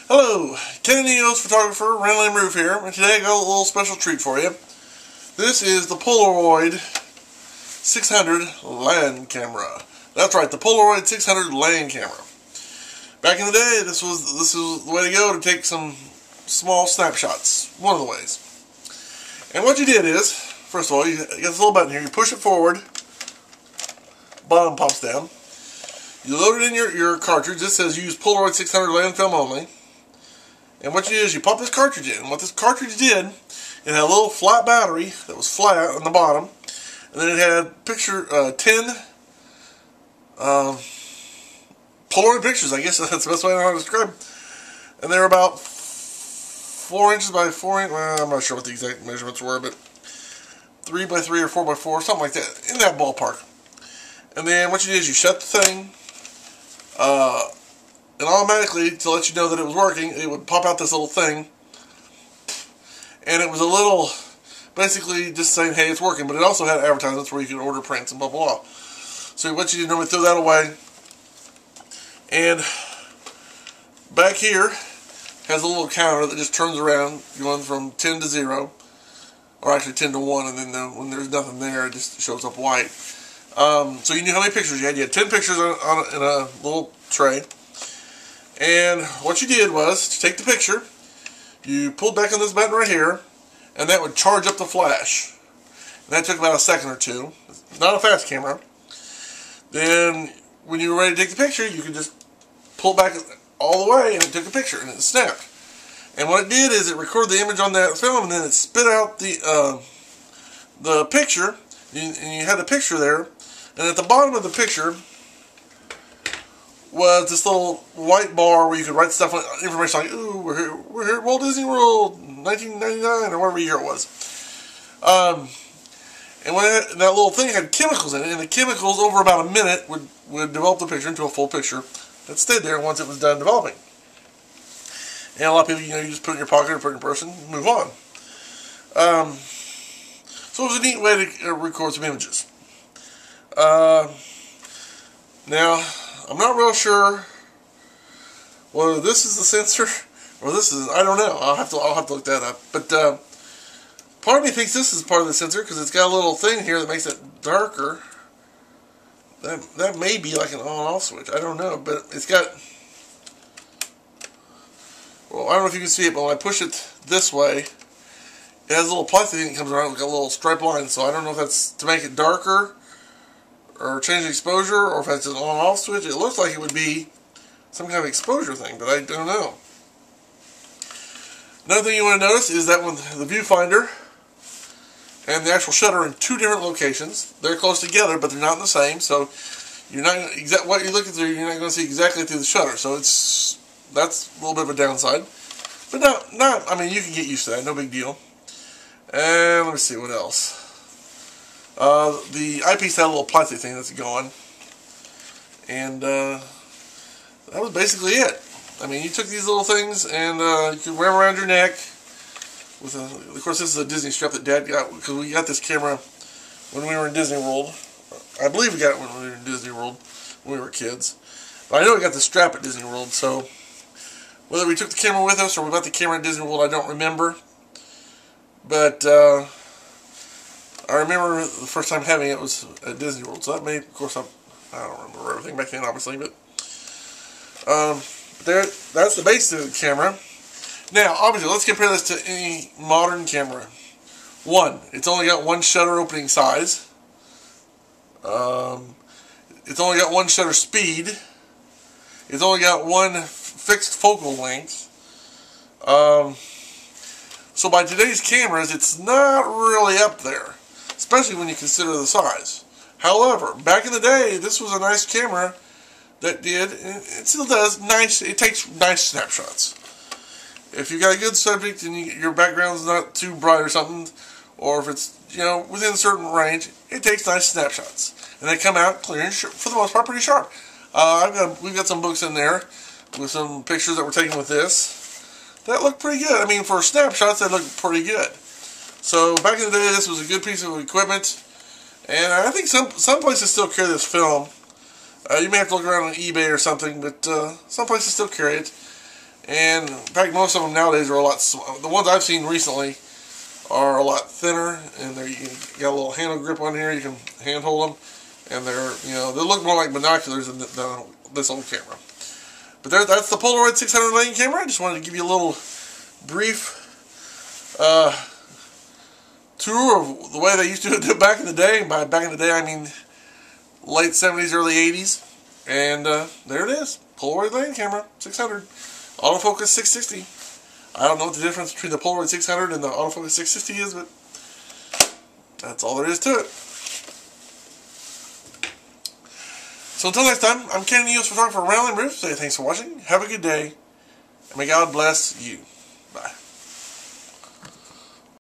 Hello, Canon EOS photographer Randall and Rueff here, and today I got a little special treat for you. This is the Polaroid 600 land camera. That's right, the Polaroid 600 land camera. Back in the day, this was the way to go to take some small snapshots. One of the ways. And what you did is, first of all, you got this little button here. You push it forward, bottom pops down. You load it in your cartridge. This says use Polaroid 600 land film only. And what you do is you pop this cartridge in. And what this cartridge did, it had a little flat battery that was flat on the bottom. And then it had 10 Polaroid pictures. I guess that's the best way I know how to describe. And they're about 4 inches by 4 inches. Well, I'm not sure what the exact measurements were, but 3 by 3 or 4 by 4, something like that. In that ballpark. And then what you do is you shut the thing. And automatically, to let you know that it was working, it would pop out this little thing. And it was a little, basically just saying, hey, it's working. But it also had advertisements where you could order prints and blah, blah, blah. So what you do, normally throw that away. And back here has a little counter that just turns around, going from 10 to 0. Or actually 10 to 1, and then when there's nothing there, it just shows up white. So you knew how many pictures you had. You had 10 pictures in a little tray. And what you did was, to take the picture, you pulled back on this button right here, and that would charge up the flash. And that took about a second or two. It's not a fast camera. Then, when you were ready to take the picture, you could just pull back all the way, and it took a picture, and it snapped. And what it did is it recorded the image on that film, and then it spit out the picture, and you had the picture there. And at the bottom of the picture was this little white bar where you could write stuff on information like, ooh, we're here at Walt Disney World, 1999, or whatever year it was. And that little thing had chemicals in it, and the chemicals over about a minute would develop the picture into a full picture that stayed there once it was done developing. And a lot of people, you just put it in your pocket or put it in your purse and move on. So it was a neat way to record some images. Now, I'm not real sure whether this is the sensor or this is, I don't know. I'll have to look that up. But part of me thinks this is part of the sensor because it's got a little thing here that makes it darker. That may be like an on-off switch. I don't know, but it's got, well, I don't know if you can see it, but when I push it this way, it has a little plastic thing that comes around with a little stripe line. So I don't know if that's to make it darker or change the exposure, or if it's an on-off switch. It looks like it would be some kind of exposure thing, but I don't know. Another thing you want to notice is that when the viewfinder and the actual shutter are in two different locations, they're close together, but they're not the same. So you're not what you're looking through, you're not going to see exactly through the shutter. So that's a little bit of a downside, but not. I mean, you can get used to that. No big deal. And let me see what else. The eyepiece had a little plastic thing that's gone. And that was basically it. I mean, you took these little things and you could wear them around your neck. Of course, this is a Disney strap that Dad got, because we got this camera when we were in Disney World. I believe we got it when we were in Disney World when we were kids. But I know we got the strap at Disney World, so whether we took the camera with us or we got the camera at Disney World, I don't remember. But I remember the first time having it was at Disney World, so that may, of course, I don't remember everything back then, obviously, but that's the base of the camera. Now, obviously, let's compare this to any modern camera. One, it's only got one shutter opening size. It's only got one shutter speed. It's only got one fixed focal length. So by today's cameras, it's not really up there, especially when you consider the size. However, back in the day, this was a nice camera that did, and it still does, it takes nice snapshots. If you got a good subject and your background's not too bright or something, or if it's, within a certain range, it takes nice snapshots. And they come out clear and, for the most part, pretty sharp. We've got some books in there with some pictures that were taken with this that look pretty good. I mean, for snapshots, they look pretty good. So back in the day, this was a good piece of equipment, and I think some places still carry this film. You may have to look around on eBay or something, but some places still carry it. And in fact, most of them nowadays are a lot. The ones I've seen recently are a lot thinner, and you got a little handle grip on here. You can hand hold them, and they look more like binoculars than this old camera. But that's the Polaroid 600 camera. I just wanted to give you a little brief tour of the way they used to do it back in the day. By back in the day, I mean late 70s, early 80s. And there it is. Polaroid lane camera, 600. Autofocus 660. I don't know what the difference between the Polaroid 600 and the Autofocus 660 is, but that's all there is to it. So until next time, I'm Canon EOS photographer Randall and Rueff. Say thanks for watching. Have a good day. And may God bless you.